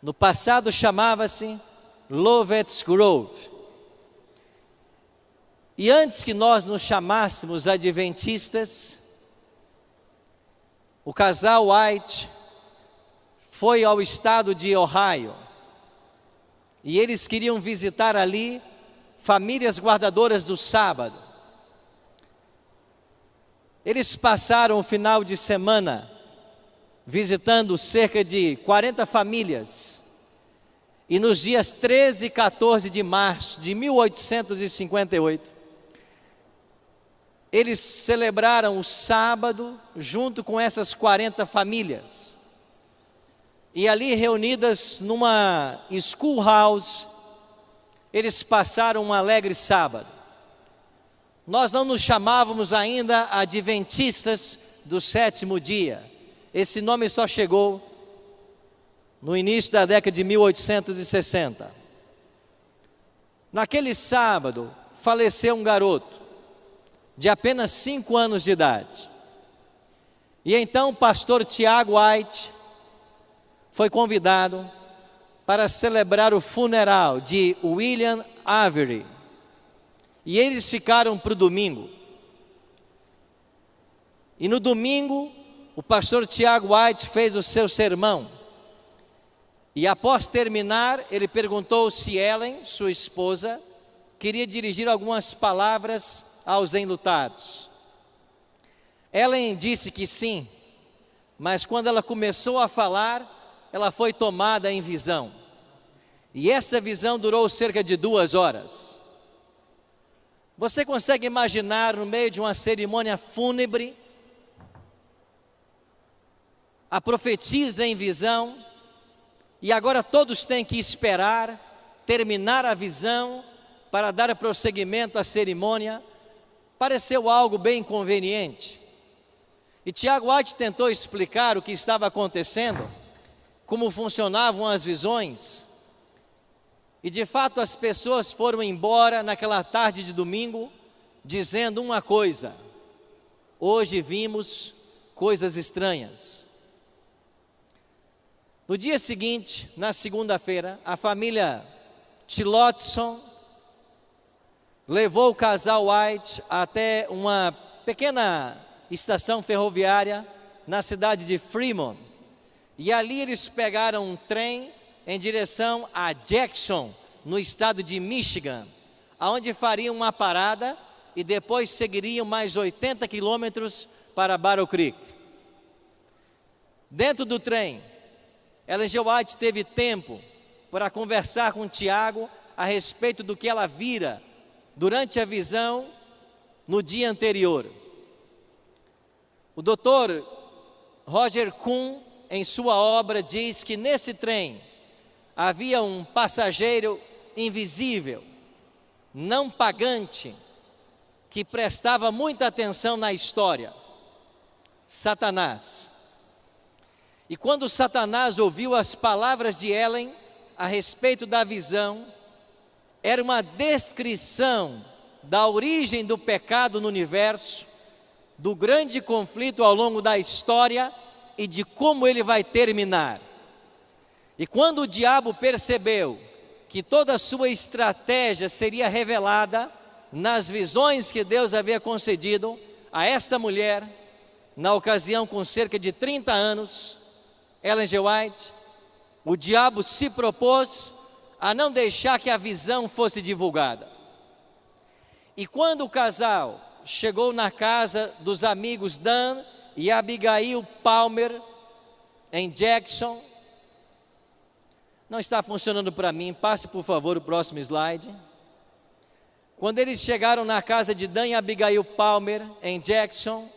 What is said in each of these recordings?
No passado chamava-se Lovet's Grove. E antes que nós nos chamássemos adventistas, o casal White foi ao estado de Ohio. E eles queriam visitar ali famílias guardadoras do sábado. Eles passaram o final de semana visitando cerca de 40 famílias. E nos dias 13 e 14 de março de 1858, eles celebraram o sábado junto com essas 40 famílias. E ali reunidas numa schoolhouse, eles passaram um alegre sábado. Nós não nos chamávamos ainda adventistas do sétimo dia. Esse nome só chegou no início da década de 1860. Naquele sábado, faleceu um garoto de apenas 5 anos de idade. E então o pastor Tiago White foi convidado para celebrar o funeral de William Avery. E eles ficaram para o domingo. E no domingo, o pastor Tiago White fez o seu sermão. E após terminar, ele perguntou se Ellen, sua esposa, queria dirigir algumas palavras aos enlutados. Ellen disse que sim, mas quando ela começou a falar, ela foi tomada em visão. E essa visão durou cerca de 2 horas. Você consegue imaginar no meio de uma cerimônia fúnebre, a profetisa em visão, e agora todos têm que esperar terminar a visão para dar prosseguimento à cerimônia? Pareceu algo bem inconveniente. E Tiago White tentou explicar o que estava acontecendo, como funcionavam as visões. E de fato as pessoas foram embora naquela tarde de domingo, dizendo uma coisa: hoje vimos coisas estranhas. No dia seguinte, na segunda-feira, a família Tillotson levou o casal White até uma pequena estação ferroviária na cidade de Fremont. E ali eles pegaram um trem em direção a Jackson, no estado de Michigan, aonde fariam uma parada e depois seguiriam mais 80 quilômetros para Battle Creek. Dentro do trem, Ellen G. White teve tempo para conversar com Tiago a respeito do que ela vira durante a visão no dia anterior. O Dr. Roger Kuhn, em sua obra, diz que nesse trem havia um passageiro invisível, não pagante, que prestava muita atenção na história: Satanás. E quando Satanás ouviu as palavras de Ellen a respeito da visão, era uma descrição da origem do pecado no universo, do grande conflito ao longo da história e de como ele vai terminar. E quando o diabo percebeu que toda a sua estratégia seria revelada nas visões que Deus havia concedido a esta mulher, na ocasião com cerca de 30 anos, Ellen G. White, o diabo se propôs a não deixar que a visão fosse divulgada. E quando o casal chegou na casa dos amigos Dan e Abigail Palmer, em Jackson, não está funcionando para mim, passe por favor o próximo slide. Quando eles chegaram na casa de Dan e Abigail Palmer, em Jackson,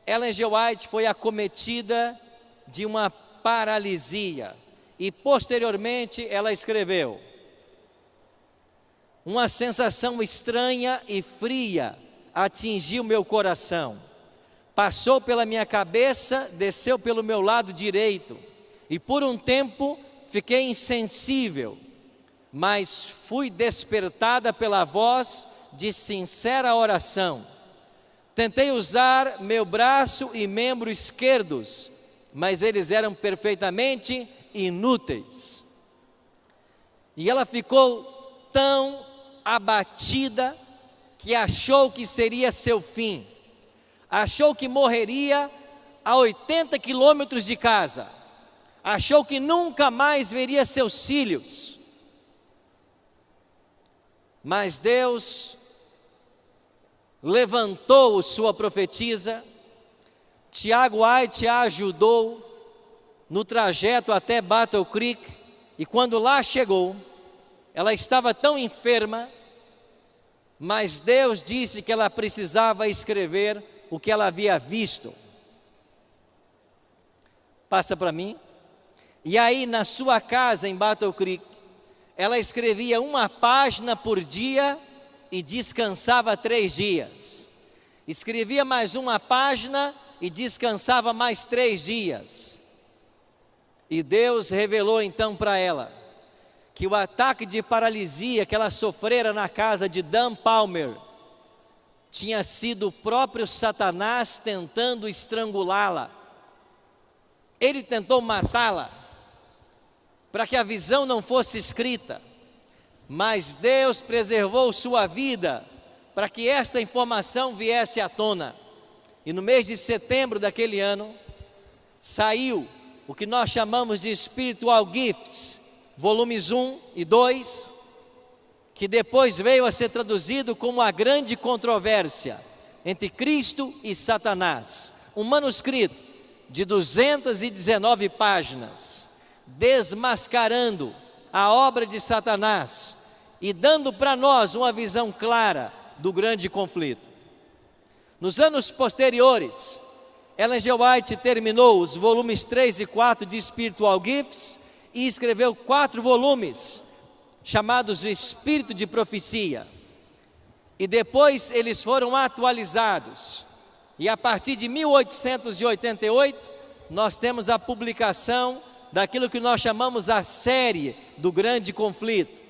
Ellen G. White foi acometida de uma paralisia. E posteriormente ela escreveu: uma sensação estranha e fria atingiu meu coração. Passou pela minha cabeça, desceu pelo meu lado direito. E por um tempo fiquei insensível, mas fui despertada pela voz de sincera oração. Tentei usar meu braço e membro esquerdos, mas eles eram perfeitamente inúteis. E ela ficou tão abatida que achou que seria seu fim. Achou que morreria a 80 quilômetros de casa. Achou que nunca mais veria seus filhos. Mas Deus levantou sua profetisa. Tiago White a ajudou no trajeto até Battle Creek. E quando lá chegou, ela estava tão enferma, mas Deus disse que ela precisava escrever o que ela havia visto. Passa para mim. E aí na sua casa em Battle Creek, ela escrevia uma página por dia e descansava 3 dias. Escrevia mais uma página e descansava mais 3 dias. E Deus revelou então para ela que o ataque de paralisia que ela sofrera na casa de Dan Palmer tinha sido o próprio Satanás tentando estrangulá-la. Ele tentou matá-la para que a visão não fosse escrita, mas Deus preservou sua vida para que esta informação viesse à tona. E no mês de setembro daquele ano, saiu o que nós chamamos de Spiritual Gifts, volumes 1 e 2, que depois veio a ser traduzido como A Grande Controvérsia entre Cristo e Satanás. Um manuscrito de 219 páginas, desmascarando a obra de Satanás e dando para nós uma visão clara do grande conflito. Nos anos posteriores, Ellen G. White terminou os volumes 3 e 4 de Spiritual Gifts e escreveu 4 volumes, chamados O Espírito de Profecia. E depois eles foram atualizados. E a partir de 1888, nós temos a publicação daquilo que nós chamamos a série do grande conflito.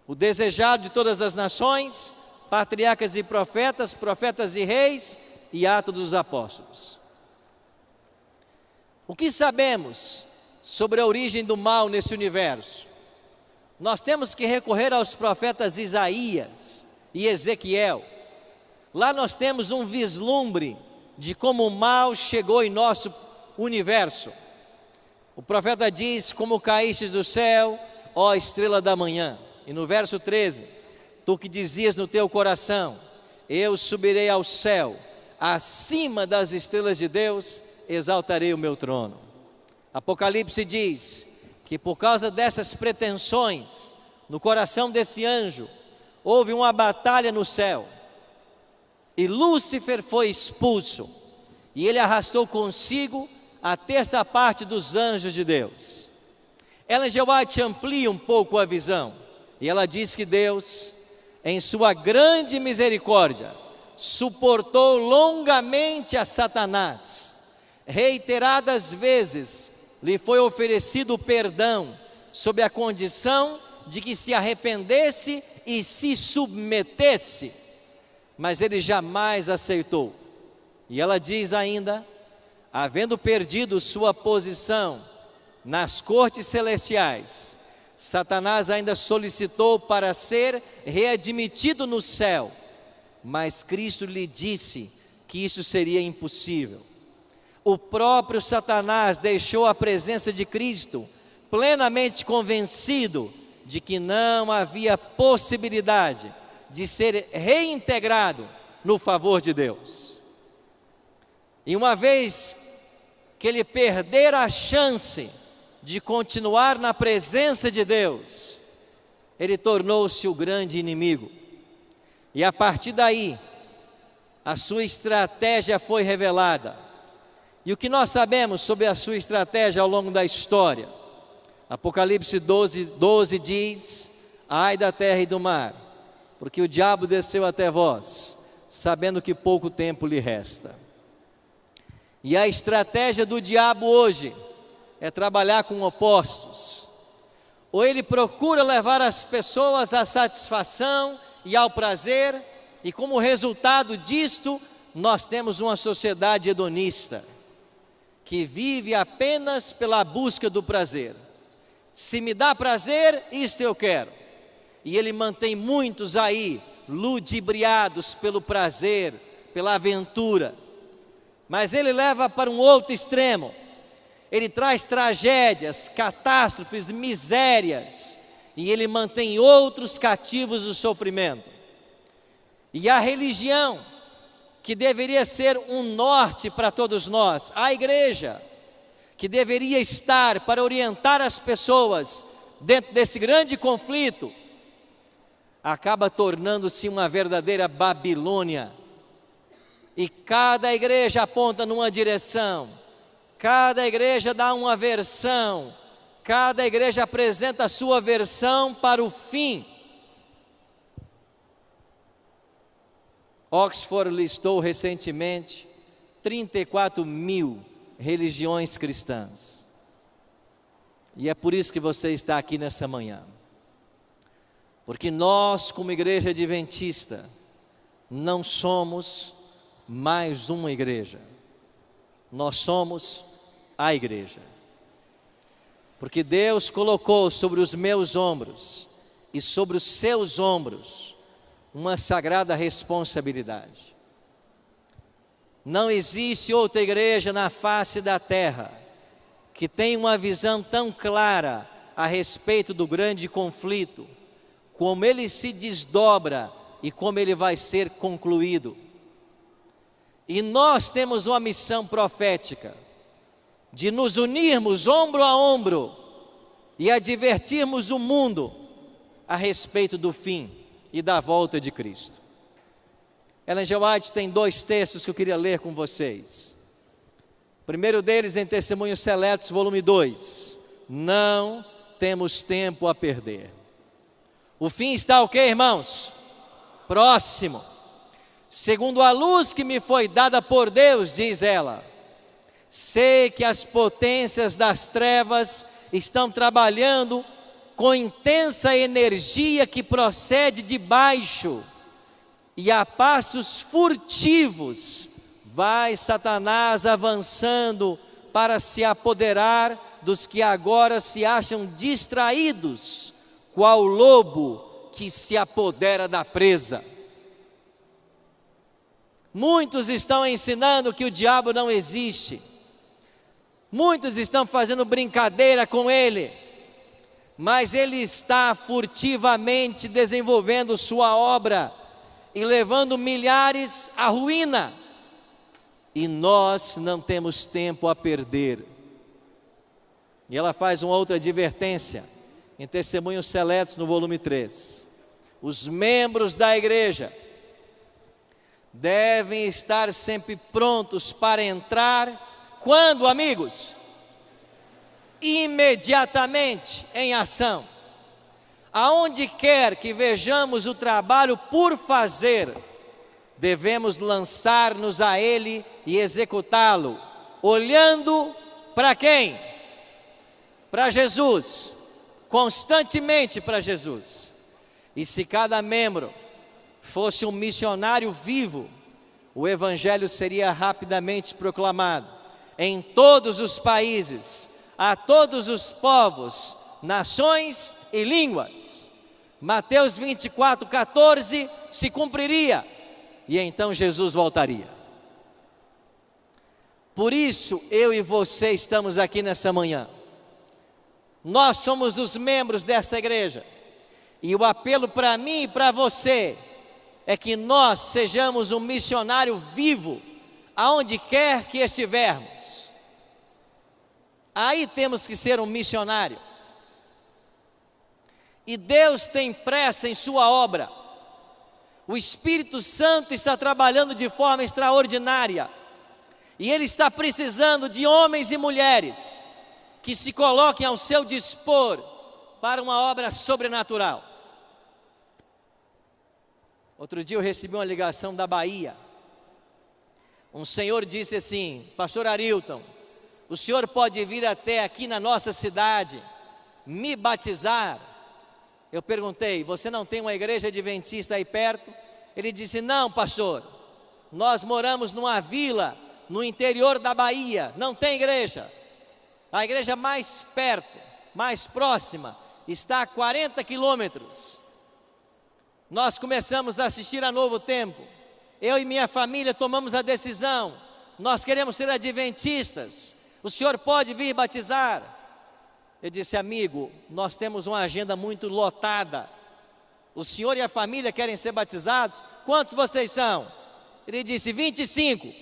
O desejado de todas as nações, patriarcas e profetas, profetas e reis e Atos dos Apóstolos. O que sabemos sobre a origem do mal nesse universo? Nós temos que recorrer aos profetas Isaías e Ezequiel. Lá nós temos um vislumbre de como o mal chegou em nosso universo. O profeta diz: como caíste do céu, ó estrela da manhã. E no verso 13, tu que dizias no teu coração: eu subirei ao céu, acima das estrelas de Deus, exaltarei o meu trono. Apocalipse diz que por causa dessas pretensões no coração desse anjo, houve uma batalha no céu. E Lúcifer foi expulso, e ele arrastou consigo a terça parte dos anjos de Deus. Ellen G. White amplia um pouco a visão, e ela diz que Deus, em sua grande misericórdia, suportou longamente a Satanás. Reiteradas vezes lhe foi oferecido perdão, sob a condição de que se arrependesse e se submetesse, mas ele jamais aceitou. E ela diz ainda: havendo perdido sua posição nas cortes celestiais, Satanás ainda solicitou para ser readmitido no céu, mas Cristo lhe disse que isso seria impossível. O próprio Satanás deixou a presença de Cristo, plenamente convencido de que não havia possibilidade de ser reintegrado no favor de Deus. E uma vez que ele perder a chance de continuar na presença de Deus, ele tornou-se o grande inimigo. E a partir daí, a sua estratégia foi revelada. E o que nós sabemos sobre a sua estratégia ao longo da história? Apocalipse 12 diz: ai da terra e do mar, porque o diabo desceu até vós, sabendo que pouco tempo lhe resta. E a estratégia do diabo hoje é trabalhar com opostos. Ou ele procura levar as pessoas à satisfação e ao prazer, e como resultado disto, nós temos uma sociedade hedonista, que vive apenas pela busca do prazer. Se me dá prazer, isto eu quero. E ele mantém muitos aí, ludibriados pelo prazer, pela aventura. Mas ele leva para um outro extremo. Ele traz tragédias, catástrofes, misérias. E ele mantém outros cativos do sofrimento. E a religião, que deveria ser um norte para todos nós, a igreja, que deveria estar para orientar as pessoas dentro desse grande conflito, acaba tornando-se uma verdadeira Babilônia. E cada igreja aponta numa direção, cada igreja dá uma versão, cada igreja apresenta a sua versão para o fim. Oxford listou recentemente 34 mil religiões cristãs. E é por isso que você está aqui nessa manhã. Porque nós, como igreja adventista, não somos mais uma igreja. Nós somos a igreja. Porque Deus colocou sobre os meus ombros e sobre os seus ombros uma sagrada responsabilidade. Não existe outra igreja na face da terra que tenha uma visão tão clara a respeito do grande conflito, como ele se desdobra e como ele vai ser concluído. E nós temos uma missão profética de nos unirmos ombro a ombro e advertirmos o mundo a respeito do fim e da volta de Cristo. Ellen G. White tem 2 textos que eu queria ler com vocês. O primeiro deles em Testemunhos Seletos, volume 2. Não temos tempo a perder. O fim está o quê, irmãos? Próximo. Segundo a luz que me foi dada por Deus, diz ela, sei que as potências das trevas estão trabalhando com intensa energia que procede de baixo, e a passos furtivos vai Satanás avançando para se apoderar dos que agora se acham distraídos, qual lobo que se apodera da presa. Muitos estão ensinando que o diabo não existe, muitos estão fazendo brincadeira com ele, mas ele está furtivamente desenvolvendo sua obra e levando milhares à ruína, e nós não temos tempo a perder. E ela faz uma outra advertência em Testemunhos Seletos, no volume 3. Os membros da igreja devem estar sempre prontos para entrar, quando, amigos? Imediatamente em ação. Aonde quer que vejamos o trabalho por fazer, devemos lançar-nos a ele e executá-lo, olhando para quem? Para Jesus, constantemente para Jesus. E se cada membro fosse um missionário vivo, o evangelho seria rapidamente proclamado em todos os países, a todos os povos, nações e línguas. Mateus 24:14 se cumpriria, e então Jesus voltaria. Por isso eu e você estamos aqui nessa manhã. Nós somos os membros desta igreja, e o apelo para mim e para você é que nós sejamos um missionário vivo, aonde quer que estivermos. Aí temos que ser um missionário. E Deus tem pressa em sua obra. O Espírito Santo está trabalhando de forma extraordinária, e Ele está precisando de homens e mulheres que se coloquem ao seu dispor para uma obra sobrenatural. Outro dia eu recebi uma ligação da Bahia. Um senhor disse assim: Pastor Arilton, o senhor pode vir até aqui na nossa cidade, me batizar? Eu perguntei: você não tem uma igreja adventista aí perto? Ele disse: não, pastor, nós moramos numa vila no interior da Bahia, não tem igreja. A igreja mais perto mais próxima está a 40 quilômetros. Nós começamos a assistir a Novo Tempo. Eu e minha família tomamos a decisão. Nós queremos ser adventistas. O senhor pode vir batizar? Eu disse: amigo, nós temos uma agenda muito lotada. O senhor e a família querem ser batizados? Quantos vocês são? Ele disse: 25.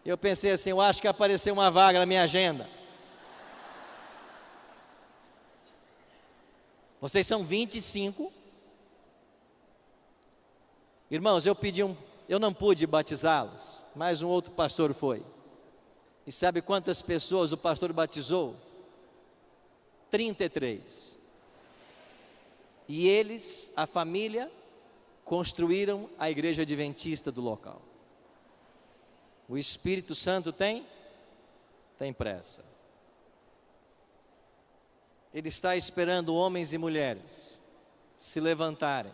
Eu pensei assim: eu acho que apareceu uma vaga na minha agenda. Vocês são 25? Irmãos, eu não pude batizá-los, mas um outro pastor foi. E sabe quantas pessoas o pastor batizou? 33. E eles, a família, construíram a igreja adventista do local. O Espírito Santo tem pressa. Ele está esperando homens e mulheres se levantarem,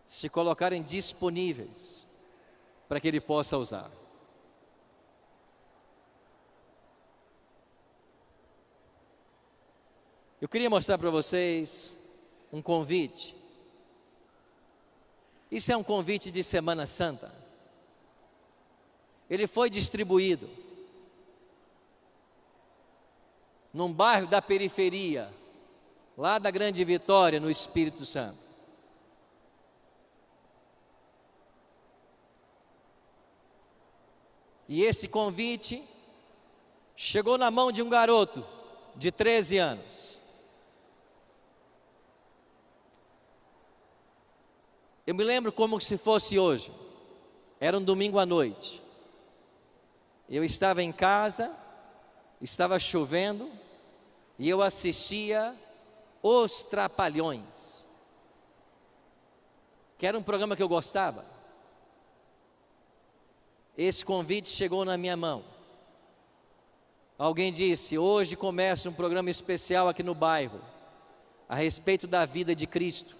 se colocarem disponíveis para que Ele possa usar. Eu queria mostrar para vocês um convite. Isso é um convite de Semana Santa. Ele foi distribuído num bairro da periferia, lá da Grande Vitória, no Espírito Santo. E esse convite chegou na mão de um garoto de 13 anos. Eu me lembro como se fosse hoje. Era um domingo à noite. Eu estava em casa, estava chovendo, e eu assistia Os Trapalhões, que era um programa que eu gostava. Esse convite chegou na minha mão. Alguém disse: hoje começa um programa especial aqui no bairro, a respeito da vida de Cristo.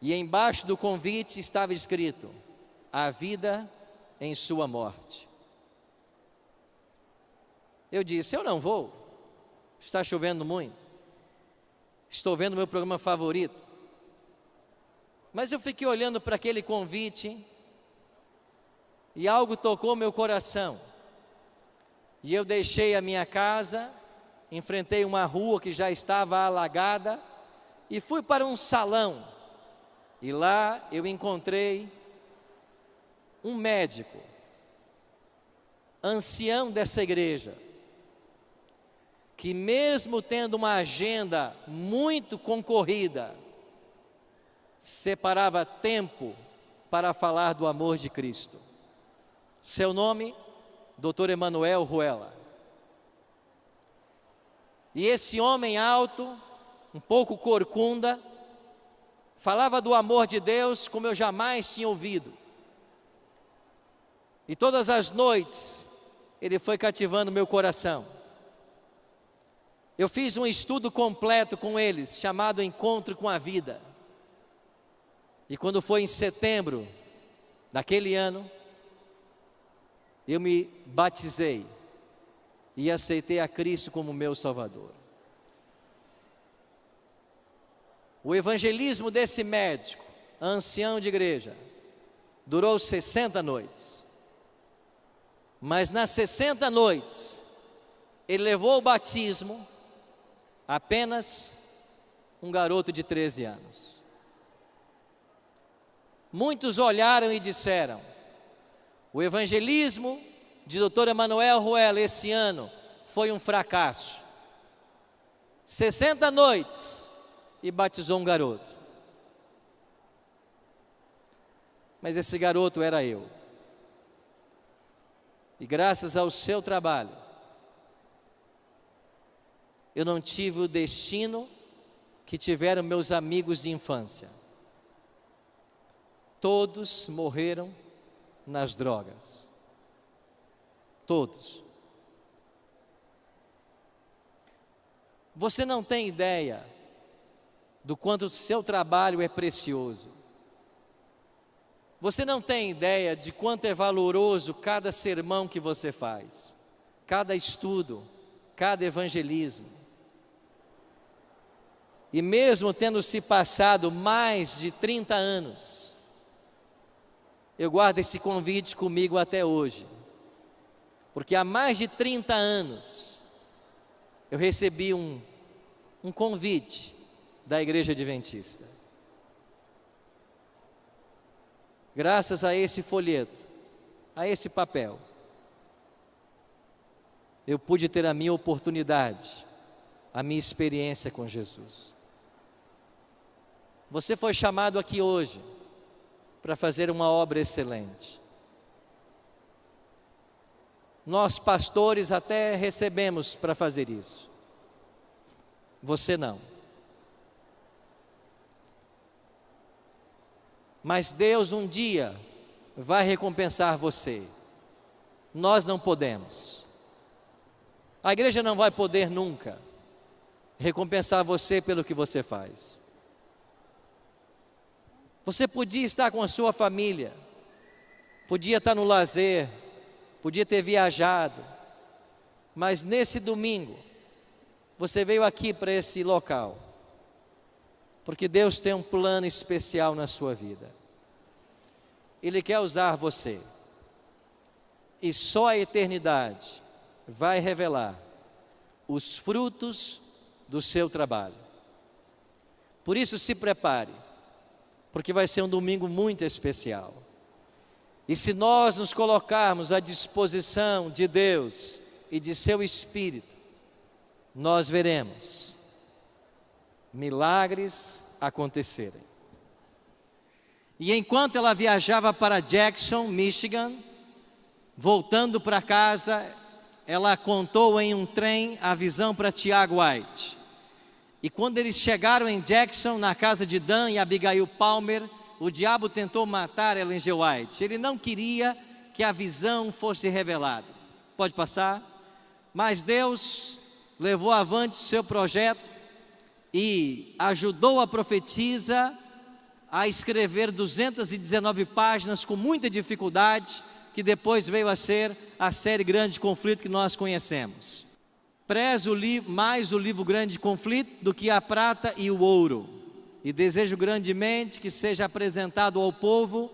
E embaixo do convite estava escrito: a vida em sua morte. Eu disse: eu não vou, está chovendo muito, estou vendo meu programa favorito. Mas eu fiquei olhando para aquele convite e algo tocou meu coração. E eu deixei a minha casa, enfrentei uma rua que já estava alagada e fui para um salão. E lá eu encontrei um médico, ancião dessa igreja, que mesmo tendo uma agenda muito concorrida, separava tempo para falar do amor de Cristo. Seu nome, Dr. Emanuel Ruela. E esse homem alto, um pouco corcunda, falava do amor de Deus como eu jamais tinha ouvido. E todas as noites ele foi cativando meu coração. Eu fiz um estudo completo com eles, chamado Encontro com a Vida. E quando foi em setembro daquele ano, eu me batizei e aceitei a Cristo como meu Salvador. O evangelismo desse médico, ancião de igreja, durou 60 noites. Mas nas 60 noites, ele levou o batismo apenas um garoto de 13 anos. Muitos olharam e disseram: o evangelismo de Dr. Emanuel Ruela esse ano foi um fracasso. 60 noites e batizou um garoto. Mas esse garoto era eu. E graças ao seu trabalho, eu não tive o destino que tiveram meus amigos de infância. Todos morreram nas drogas. Todos. Você não tem ideia do quanto o seu trabalho é precioso. Você não tem ideia de quanto é valoroso cada sermão que você faz. cada estudo, cada evangelismo. E mesmo tendo se passado mais de 30 anos, eu guardo esse convite comigo até hoje. Porque há mais de 30 anos, eu recebi um convite da Igreja Adventista. Graças a esse folheto, a esse papel, eu pude ter a minha oportunidade, a minha experiência com Jesus. Você foi chamado aqui hoje para fazer uma obra excelente. Nós, pastores, até recebemos para fazer isso. Você não. Mas Deus um dia vai recompensar você. Nós não podemos. A igreja não vai poder nunca recompensar você pelo que você faz. Você podia estar com a sua família, podia estar no lazer, podia ter viajado, mas nesse domingo, você veio aqui para esse local, porque Deus tem um plano especial na sua vida. Ele quer usar você, e só a eternidade vai revelar os frutos do seu trabalho. Por isso, se prepare, porque vai ser um domingo muito especial. E se nós nos colocarmos à disposição de Deus e de seu Espírito, nós veremos milagres acontecerem. E enquanto ela viajava para Jackson, Michigan, voltando para casa, ela contou em um trem a visão para Tiago White. E quando eles chegaram em Jackson, na casa de Dan e Abigail Palmer, o diabo tentou matar Ellen G. White. Ele não queria que a visão fosse revelada. Pode passar? Mas Deus levou avante o seu projeto e ajudou a profetisa a escrever 219 páginas com muita dificuldade, que depois veio a ser a série Grande Conflito que nós conhecemos. Prezo mais o livro Grande Conflito do que a prata e o ouro, e desejo grandemente que seja apresentado ao povo.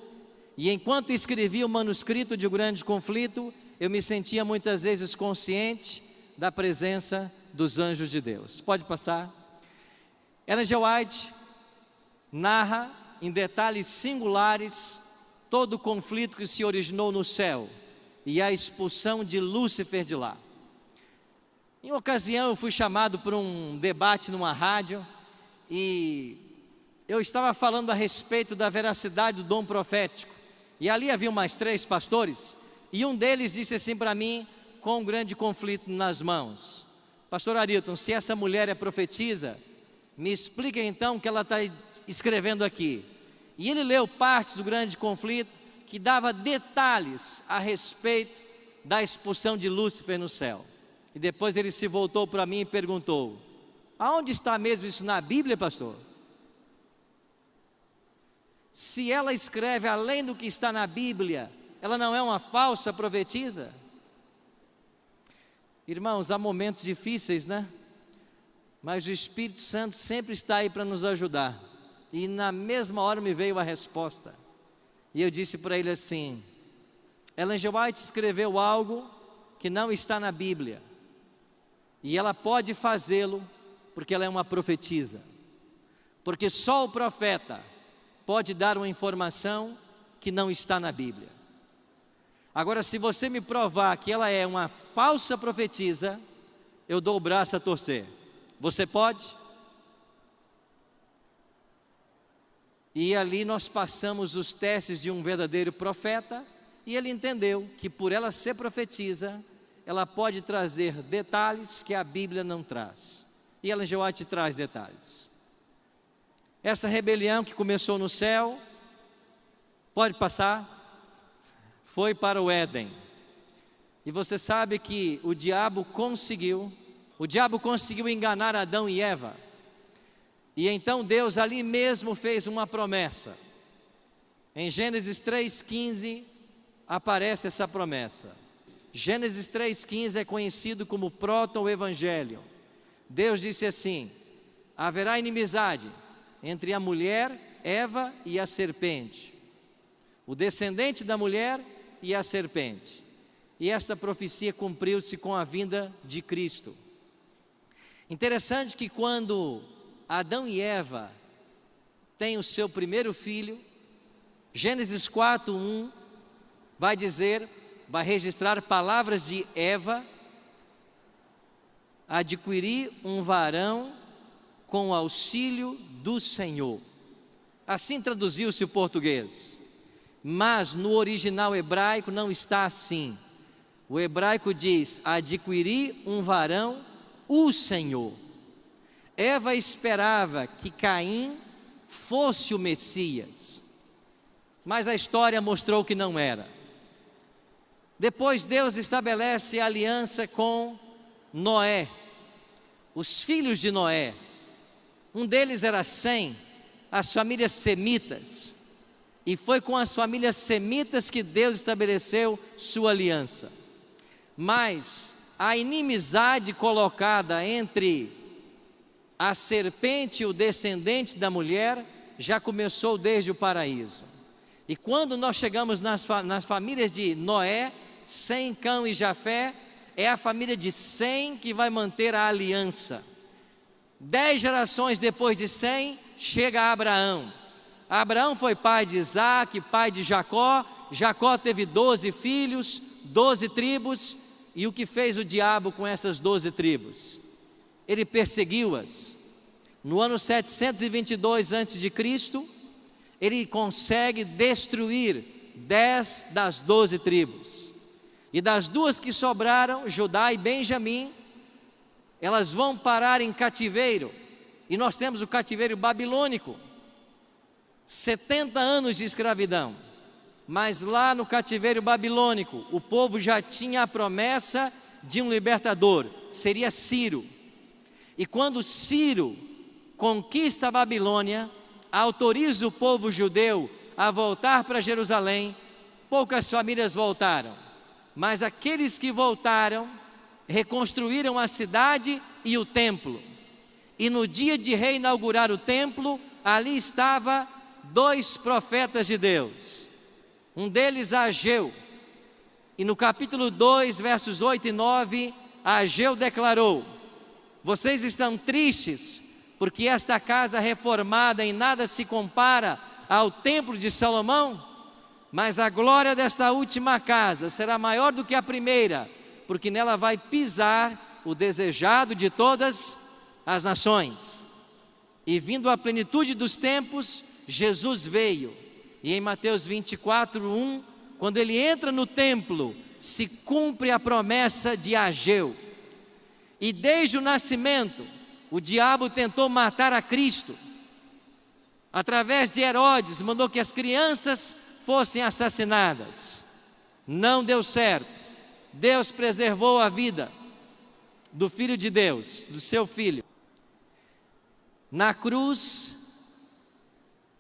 E enquanto escrevia o manuscrito de O Grande Conflito, eu me sentia muitas vezes consciente da presença dos anjos de Deus. Pode passar? Ellen G. White narra em detalhes singulares todo o conflito que se originou no céu e a expulsão de Lúcifer de lá. Em ocasião eu fui chamado para um debate numa rádio e eu estava falando a respeito da veracidade do dom profético. E ali havia mais 3 pastores e um deles disse assim para mim, com um grande conflito nas mãos: Pastor Arilton, se essa mulher é profetisa, me explica então o que ela está escrevendo aqui. E ele leu partes do Grande Conflito que dava detalhes a respeito da expulsão de Lúcifer no céu. E depois ele se voltou para mim e perguntou: aonde está mesmo isso na Bíblia, pastor? Se ela escreve além do que está na Bíblia, ela não é uma falsa profetisa? Irmãos, há momentos difíceis, né? Mas o Espírito Santo sempre está aí para nos ajudar. E na mesma hora me veio a resposta. E eu disse para ele assim: Ellen G. White escreveu algo que não está na Bíblia. E ela pode fazê-lo porque ela é uma profetisa. Porque só o profeta pode dar uma informação que não está na Bíblia. Agora, se você me provar que ela é uma falsa profetisa, eu dou o braço a torcer. Você pode? E ali nós passamos os testes de um verdadeiro profeta, e ele entendeu que por ela ser profetisa, ela pode trazer detalhes que a Bíblia não traz. E Ellen G. White traz detalhes. Essa rebelião que começou no céu, pode passar, foi para o Éden. E você sabe que o diabo conseguiu enganar Adão e Eva. E então Deus ali mesmo fez uma promessa. Em Gênesis 3,15 aparece essa promessa: Gênesis 3,15 é conhecido como proto-evangelho. Deus disse assim: haverá inimizade entre a mulher, Eva, e a serpente, o descendente da mulher e a serpente. E essa profecia cumpriu-se com a vinda de Cristo. Interessante que quando Adão e Eva têm o seu primeiro filho, Gênesis 4:1 vai dizer, vai registrar palavras de Eva: adquiri um varão com o auxílio do Senhor. Assim traduziu-se o português, mas no original hebraico não está assim. O hebraico diz: adquiri um varão, o Senhor. Eva esperava que Caim fosse o Messias, mas a história mostrou que não era. Depois Deus estabelece a aliança com Noé, os filhos de Noé. Um deles era Sem, as famílias semitas, e foi com as famílias semitas que Deus estabeleceu sua aliança. Mas a inimizade colocada entre a serpente e o descendente da mulher já começou desde o paraíso. E quando nós chegamos nas famílias de Noé, Sem, Cão e Jafé, é a família de Sem que vai manter a aliança. 10 gerações depois de Sem, chega Abraão. Abraão foi pai de Isaac, pai de Jacó. Jacó teve 12 filhos, 12 tribos. E o que fez o diabo com essas 12 tribos? Ele perseguiu-as. No ano 722 a.C., ele consegue destruir 10 das 12 tribos. E das duas que sobraram, Judá e Benjamim, elas vão parar em cativeiro. E nós temos o cativeiro babilônico, 70 anos de escravidão. Mas lá no cativeiro babilônico, o povo já tinha a promessa de um libertador, seria Ciro. E quando Ciro conquista a Babilônia, autoriza o povo judeu a voltar para Jerusalém, poucas famílias voltaram. Mas aqueles que voltaram, reconstruíram a cidade e o templo. E no dia de reinaugurar o templo, ali estava 2 profetas de Deus. Um deles, Ageu, e no capítulo 2, versos 8 e 9, Ageu declarou: vocês estão tristes, porque esta casa reformada em nada se compara ao templo de Salomão, mas a glória desta última casa será maior do que a primeira, porque nela vai pisar o desejado de todas as nações. E vindo à plenitude dos tempos, Jesus veio. E em Mateus 24:1, quando ele entra no templo, se cumpre a promessa de Ageu. E desde o nascimento, o diabo tentou matar a Cristo. Através de Herodes, mandou que as crianças fossem assassinadas. Não deu certo. Deus preservou a vida do Filho de Deus, do seu Filho. Na cruz,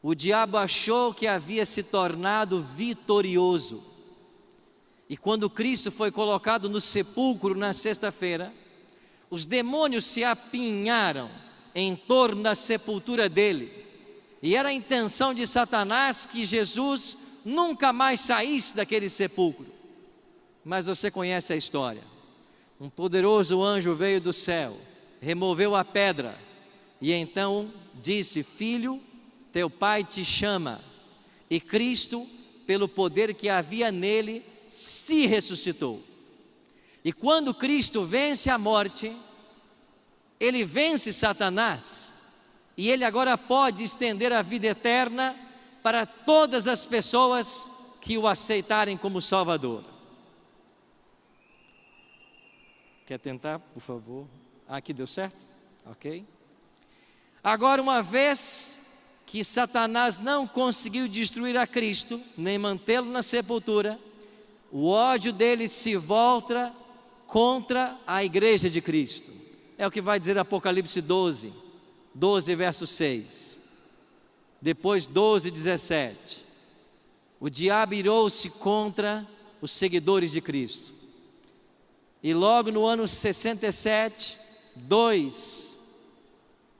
o diabo achou que havia se tornado vitorioso. E quando Cristo foi colocado no sepulcro na sexta-feira, os demônios se apinharam em torno da sepultura dele. E era a intenção de Satanás que Jesus nunca mais saísse daquele sepulcro. Mas você conhece a história. Um poderoso anjo veio do céu, removeu a pedra e então disse: filho, teu pai te chama. E Cristo, pelo poder que havia nele, se ressuscitou. E quando Cristo vence a morte, ele vence Satanás. E ele agora pode estender a vida eterna para todas as pessoas que o aceitarem como Salvador. Quer tentar, por favor? Aqui deu certo? Ok. Agora, uma vez que Satanás não conseguiu destruir a Cristo, nem mantê-lo na sepultura, o ódio dele se volta contra a igreja de Cristo. É o que vai dizer Apocalipse 12, verso 6. Depois 12, 17. O diabo irou-se contra os seguidores de Cristo. E logo no ano 67, 2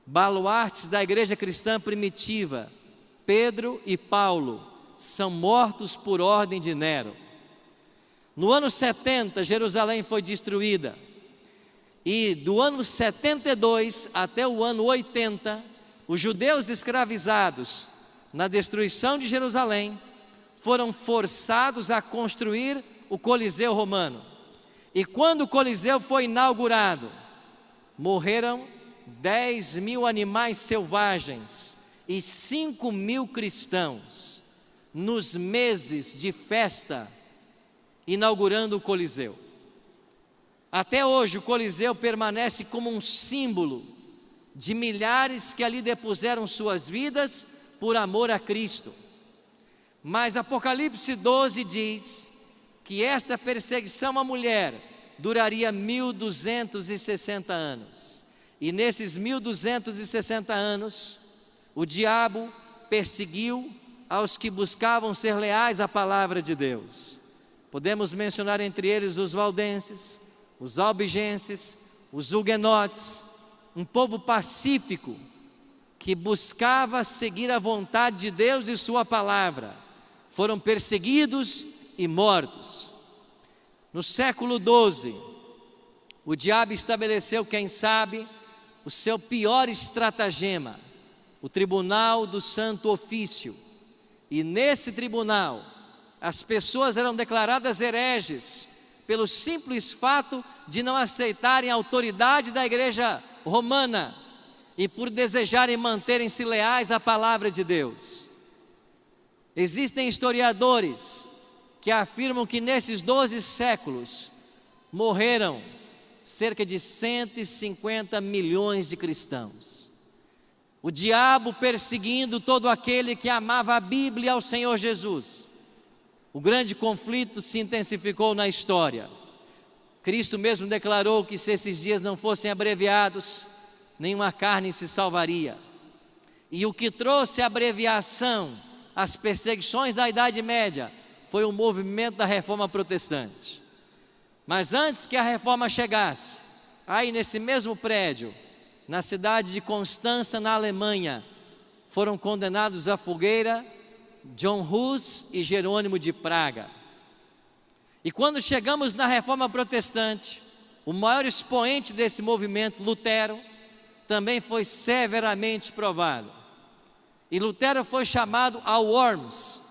baluartes da igreja cristã primitiva, Pedro e Paulo, são mortos por ordem de Nero. No ano 70, Jerusalém foi destruída. E do ano 72 até o ano 80, os judeus escravizados na destruição de Jerusalém foram forçados a construir o Coliseu Romano. E quando o Coliseu foi inaugurado, morreram 10.000 animais selvagens e 5.000 cristãos nos meses de festa inaugurando o Coliseu. Até hoje o Coliseu permanece como um símbolo de milhares que ali depuseram suas vidas por amor a Cristo. Mas Apocalipse 12 diz que esta perseguição à mulher duraria 1260 anos. E nesses 1260 anos, o diabo perseguiu aos que buscavam ser leais à palavra de Deus. Podemos mencionar entre eles os valdenses, os albigenses, os huguenotes, um povo pacífico que buscava seguir a vontade de Deus e sua palavra. Foram perseguidos e mortos. No século XII, o diabo estabeleceu, quem sabe, o seu pior estratagema, o Tribunal do Santo Ofício. E nesse tribunal, as pessoas eram declaradas hereges pelo simples fato de não aceitarem a autoridade da igreja romana e por desejarem manterem-se leais à palavra de Deus. Existem historiadores que afirmam que nesses 12 séculos morreram cerca de 150 milhões de cristãos. O diabo perseguindo todo aquele que amava a Bíblia e ao Senhor Jesus. O grande conflito se intensificou na história. Cristo mesmo declarou que se esses dias não fossem abreviados, nenhuma carne se salvaria. E o que trouxe a abreviação, as perseguições da Idade Média, foi o movimento da Reforma Protestante. Mas antes que a Reforma chegasse, aí nesse mesmo prédio, na cidade de Constança, na Alemanha, foram condenados à fogueira John Hus e Jerônimo de Praga. E quando chegamos na Reforma Protestante, o maior expoente desse movimento, Lutero, também foi severamente provado. E Lutero foi chamado a Worms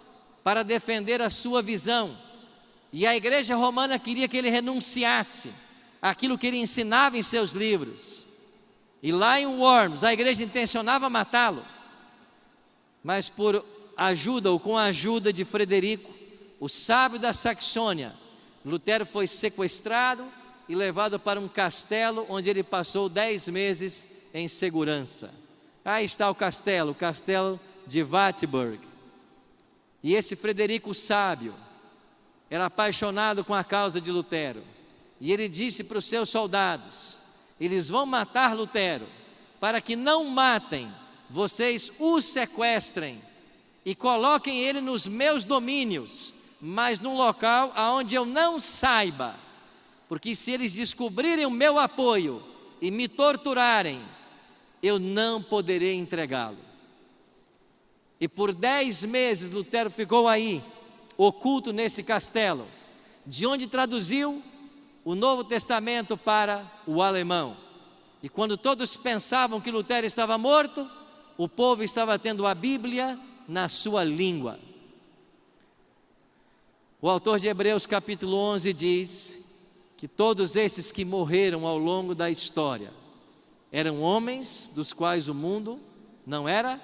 para defender a sua visão. E a igreja romana queria que ele renunciasse àquilo que ele ensinava em seus livros. E lá em Worms, a igreja intencionava matá-lo. Mas por ajuda, ou com a ajuda de Frederico, o sábio da Saxônia, Lutero foi sequestrado e levado para um castelo, onde ele passou 10 meses em segurança. Aí está o castelo de Wartburg. E esse Frederico sábio era apaixonado com a causa de Lutero. E ele disse para os seus soldados: eles vão matar Lutero, para que não matem, vocês o sequestrem e coloquem ele nos meus domínios, mas num local aonde eu não saiba, porque se eles descobrirem o meu apoio e me torturarem, eu não poderei entregá-lo. E por 10 meses Lutero ficou aí, oculto nesse castelo, de onde traduziu o Novo Testamento para o alemão. E quando todos pensavam que Lutero estava morto, o povo estava tendo a Bíblia na sua língua. O autor de Hebreus capítulo 11 diz que todos esses que morreram ao longo da história eram homens dos quais o mundo não era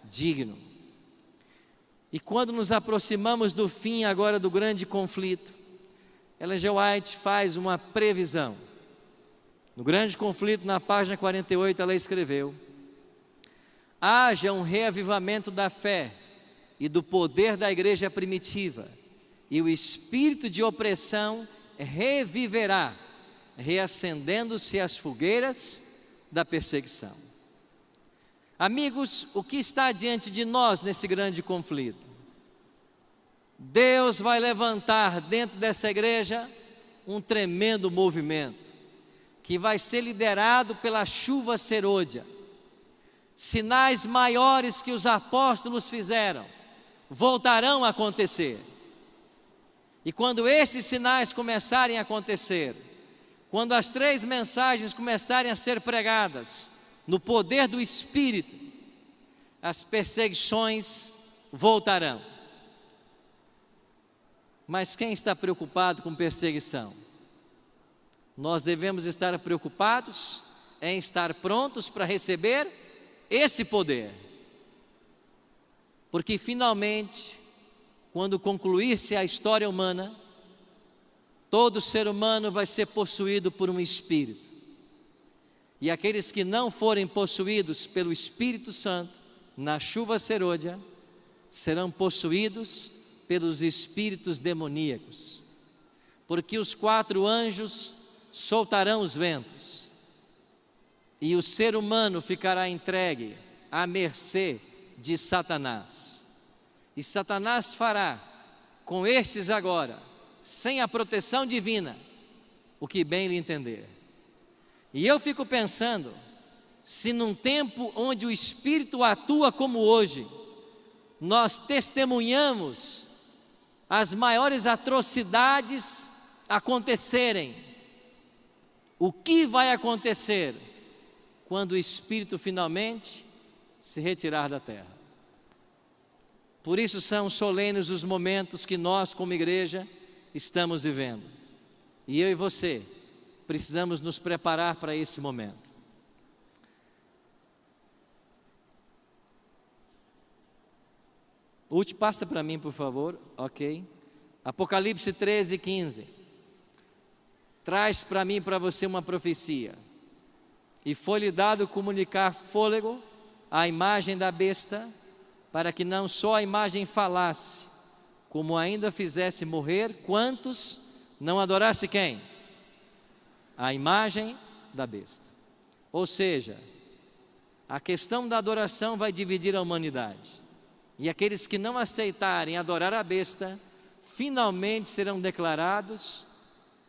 digno. E quando nos aproximamos do fim agora do grande conflito, Ellen G. White faz uma previsão. No grande conflito, na página 48, ela escreveu: haja um reavivamento da fé e do poder da igreja primitiva, e o espírito de opressão reviverá, reacendendo-se as fogueiras da perseguição. Amigos, o que está diante de nós nesse grande conflito? Deus vai levantar dentro dessa igreja um tremendo movimento, que vai ser liderado pela chuva serôdia. Sinais maiores que os apóstolos fizeram voltarão a acontecer. E quando esses sinais começarem a acontecer, quando as 3 mensagens começarem a ser pregadas no poder do Espírito, as perseguições voltarão. Mas quem está preocupado com perseguição? Nós devemos estar preocupados em estar prontos para receber esse poder. Porque finalmente, quando concluir-se a história humana, todo ser humano vai ser possuído por um Espírito. E aqueles que não forem possuídos pelo Espírito Santo, na chuva serôdia, serão possuídos pelos espíritos demoníacos. Porque os 4 anjos soltarão os ventos, e o ser humano ficará entregue à mercê de Satanás. E Satanás fará com estes agora, sem a proteção divina, o que bem lhe entender. E eu fico pensando, se num tempo onde o Espírito atua como hoje, nós testemunhamos as maiores atrocidades acontecerem, o que vai acontecer quando o Espírito finalmente se retirar da terra? Por isso são solenes os momentos que nós, como igreja, estamos vivendo. E eu e você precisamos nos preparar para esse momento. Último, passa para mim, por favor. Ok. Apocalipse 13:15. Traz para mim e para você uma profecia. E foi-lhe dado comunicar fôlego à imagem da besta, para que não só a imagem falasse, como ainda fizesse morrer quantos não adorasse quem? A imagem da besta. Ou seja, a questão da adoração vai dividir a humanidade. E aqueles que não aceitarem adorar a besta, finalmente serão declarados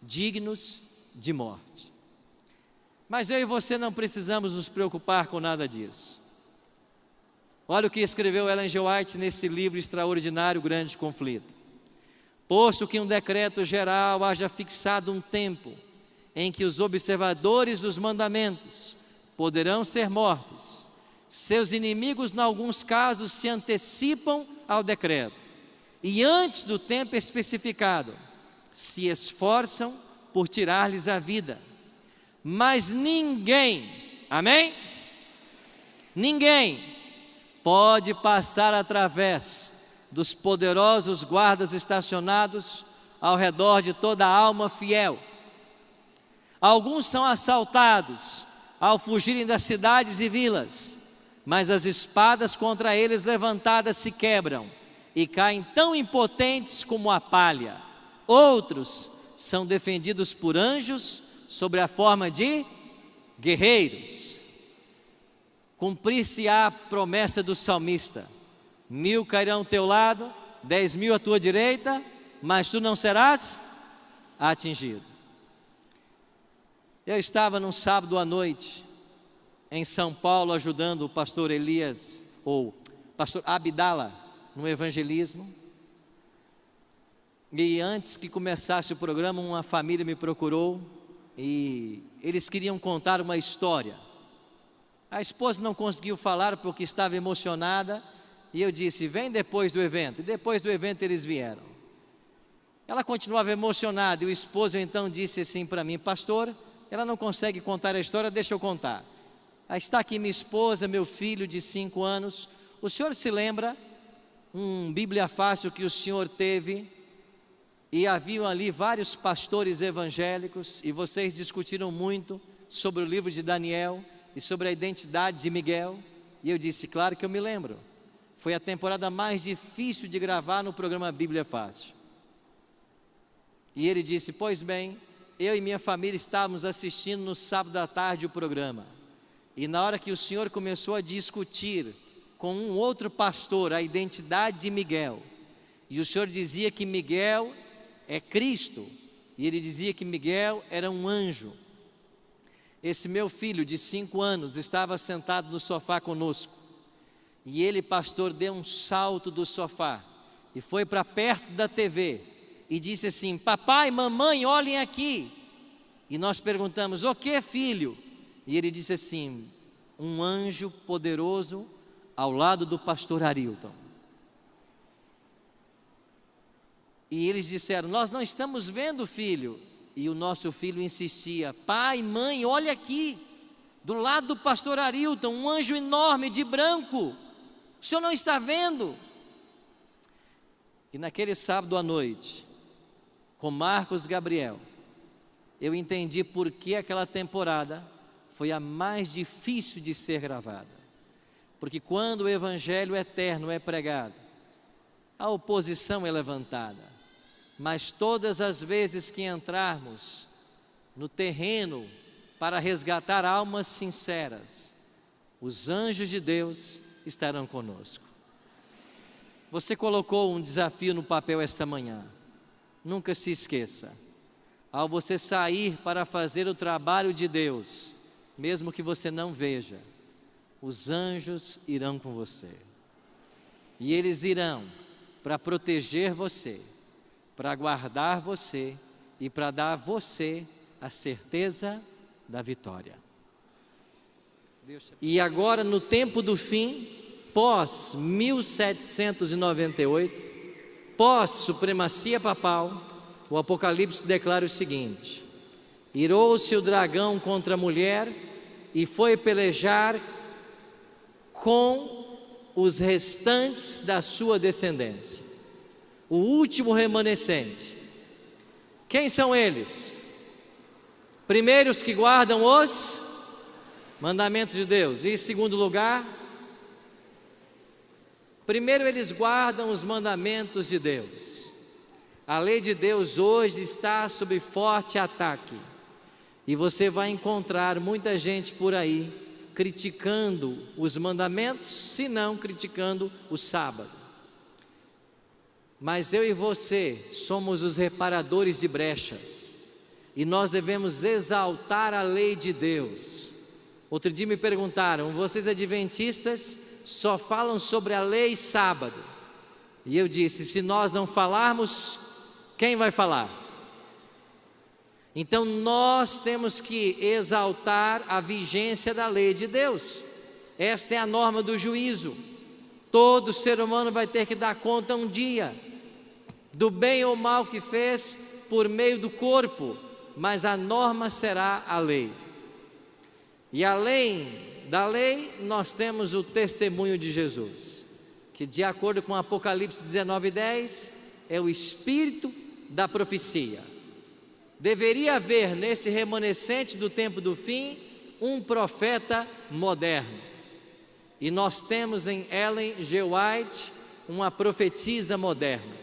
dignos de morte. Mas eu e você não precisamos nos preocupar com nada disso. Olha o que escreveu Ellen G. White nesse livro extraordinário, Grande Conflito. Posto que um decreto geral haja fixado um tempo em que os observadores dos mandamentos poderão ser mortos, seus inimigos, em alguns casos, se antecipam ao decreto e, antes do tempo especificado, se esforçam por tirar-lhes a vida. Mas ninguém, amém? Ninguém pode passar através dos poderosos guardas estacionados ao redor de toda a alma fiel. Alguns são assaltados ao fugirem das cidades e vilas, mas as espadas contra eles levantadas se quebram e caem tão impotentes como a palha. Outros são defendidos por anjos sob a forma de guerreiros. Cumprir-se-á a promessa do salmista: 1000 cairão ao teu lado, 10.000 à tua direita, mas tu não serás atingido. Eu estava num sábado à noite em São Paulo ajudando o pastor Elias, ou pastor Abdala, no evangelismo. E antes que começasse o programa, uma família me procurou e eles queriam contar uma história. A esposa não conseguiu falar porque estava emocionada, e eu disse: vem depois do evento. E depois do evento eles vieram. Ela continuava emocionada, e o esposo então disse assim para mim: pastor, ela não consegue contar a história, deixa eu contar. Está aqui minha esposa, meu filho de 5 anos. O senhor se lembra um Bíblia Fácil que o senhor teve, e haviam ali vários pastores evangélicos, e vocês discutiram muito sobre o livro de Daniel e sobre a identidade de Miguel? E eu disse: claro que eu me lembro. Foi a temporada mais difícil de gravar no programa Bíblia Fácil. E ele disse: pois bem, eu e minha família estávamos assistindo no sábado à tarde o programa, e na hora que o senhor começou a discutir com um outro pastor a identidade de Miguel, e o senhor dizia que Miguel é Cristo, e ele dizia que Miguel era um anjo. Esse meu filho de 5 anos estava sentado no sofá conosco, e ele, pastor, deu um salto do sofá e foi para perto da TV e disse assim: papai, mamãe, olhem aqui. E nós perguntamos: o que, filho? E ele disse assim: um anjo poderoso ao lado do pastor Arilton. E eles disseram: nós não estamos vendo, filho. E o nosso filho insistia: pai, mãe, olha aqui, do lado do pastor Arilton, um anjo enorme de branco, o senhor não está vendo? E naquele sábado à noite, com Marcos Gabriel, eu entendi por que aquela temporada foi a mais difícil de ser gravada. Porque quando o evangelho eterno é pregado, a oposição é levantada. Mas todas as vezes que entrarmos no terreno para resgatar almas sinceras, os anjos de Deus estarão conosco. Você colocou um desafio no papel esta manhã. Nunca se esqueça: ao você sair para fazer o trabalho de Deus, mesmo que você não veja, os anjos irão com você. E eles irão para proteger você, para guardar você e para dar a você a certeza da vitória. E agora, no tempo do fim, pós 1798, pós supremacia papal, o Apocalipse declara o seguinte: irou-se o dragão contra a mulher e foi pelejar com os restantes da sua descendência, o último remanescente. Quem são eles? Primeiro, os que guardam os mandamentos de Deus. E em segundo lugar, primeiro eles guardam os mandamentos de Deus. A lei de Deus hoje está sob forte ataque, e você vai encontrar muita gente por aí criticando os mandamentos, se não criticando o sábado. Mas eu e você somos os reparadores de brechas, e nós devemos exaltar a lei de Deus. Outro dia me perguntaram: vocês adventistas só falam sobre a lei sábado? E eu disse: se nós não falarmos, quem vai falar? Então nós temos que exaltar a vigência da lei de Deus. Esta é a norma do juízo. Todo ser humano vai ter que dar conta um dia do bem ou mal que fez por meio do corpo, mas a norma será a lei. E além da lei, nós temos o testemunho de Jesus, que de acordo com Apocalipse 19:10, é o espírito da profecia. Deveria haver nesse remanescente do tempo do fim um profeta moderno, e nós temos em Ellen G. White uma profetisa moderna.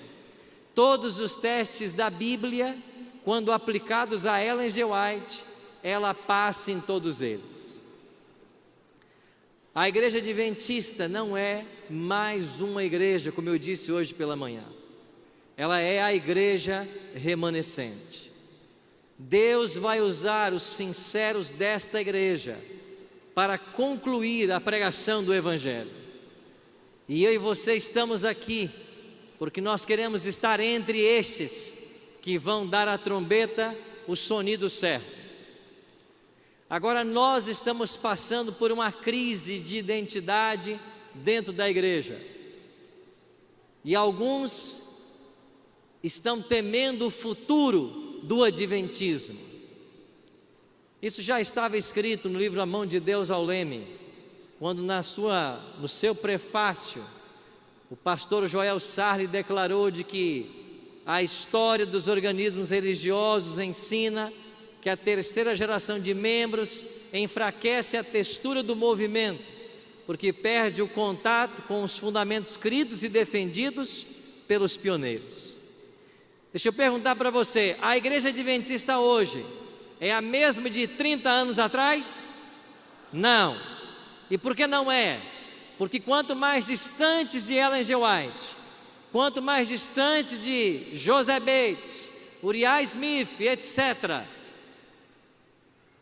Todos os testes da Bíblia, quando aplicados a Ellen G. White, ela passa em todos eles. A igreja adventista não é mais uma igreja, como eu disse hoje pela manhã. Ela é a igreja remanescente. Deus vai usar os sinceros desta igreja para concluir a pregação do Evangelho. E eu e você estamos aqui porque nós queremos estar entre estes que vão dar à trombeta o sonido certo. Agora nós estamos passando por uma crise de identidade dentro da igreja, e alguns estão temendo o futuro do adventismo. Isso já estava escrito no livro A Mão de Deus ao Leme, quando no seu prefácio o pastor Joel Sarli declarou de que a história dos organismos religiosos ensina que a terceira geração de membros enfraquece a textura do movimento, porque perde o contato com os fundamentos escritos e defendidos pelos pioneiros. Deixa eu perguntar para você: a igreja adventista hoje é a mesma de 30 anos atrás? Não. E por que não é? Porque quanto mais distantes de Ellen G. White, quanto mais distantes de José Bates, Uriah Smith, etc.,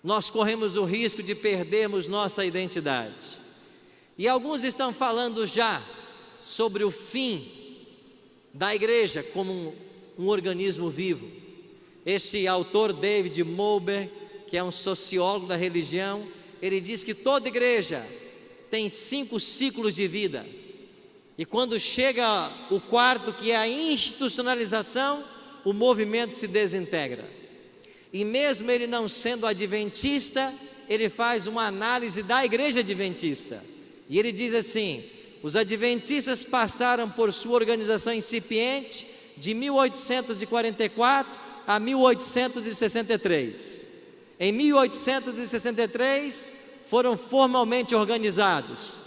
nós corremos o risco de perdermos nossa identidade. E alguns estão falando já sobre o fim da igreja como um organismo vivo. Este autor David Mulber, que é um sociólogo da religião, ele diz que toda igreja tem 5 ciclos de vida. E quando chega o quarto, que é a institucionalização, o movimento se desintegra. E mesmo ele não sendo adventista, ele faz uma análise da igreja adventista. E ele diz assim: os adventistas passaram por sua organização incipiente de 1844 a 1863. Em 1863 foram formalmente organizados.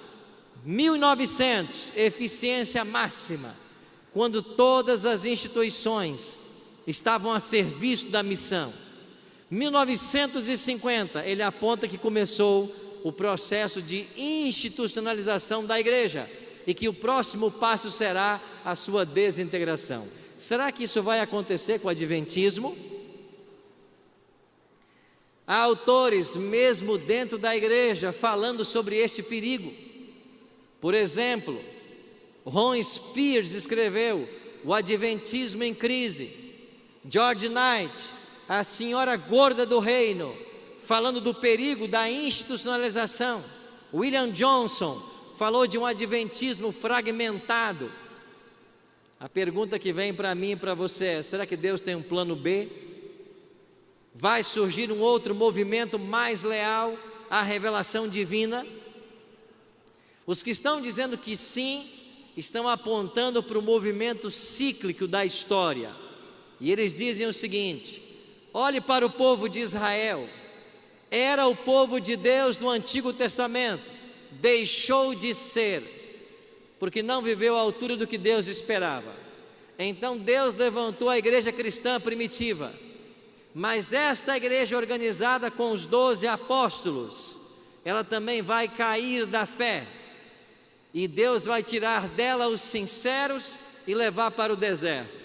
1900, eficiência máxima, quando todas as instituições estavam a serviço da missão. 1950, ele aponta que começou o processo de institucionalização da igreja e que o próximo passo será a sua desintegração. Será que isso vai acontecer com o adventismo? Há autores, mesmo dentro da igreja, falando sobre este perigo. Por exemplo, Ron Spears escreveu O Adventismo em Crise. George Knight, A Senhora Gorda do Reino, falando do perigo da institucionalização. William Johnson falou de um adventismo fragmentado. A pergunta que vem para mim e para você é: será que Deus tem um plano B? Vai surgir um outro movimento mais leal à revelação divina? Os que estão dizendo que sim, estão apontando para o movimento cíclico da história. E eles dizem o seguinte: olhe para o povo de Israel. Era o povo de Deus no Antigo Testamento, deixou de ser, porque não viveu à altura do que Deus esperava. Então Deus levantou a igreja cristã primitiva, mas esta igreja organizada com os 12 apóstolos, ela também vai cair da fé, e Deus vai tirar dela os sinceros e levar para o deserto.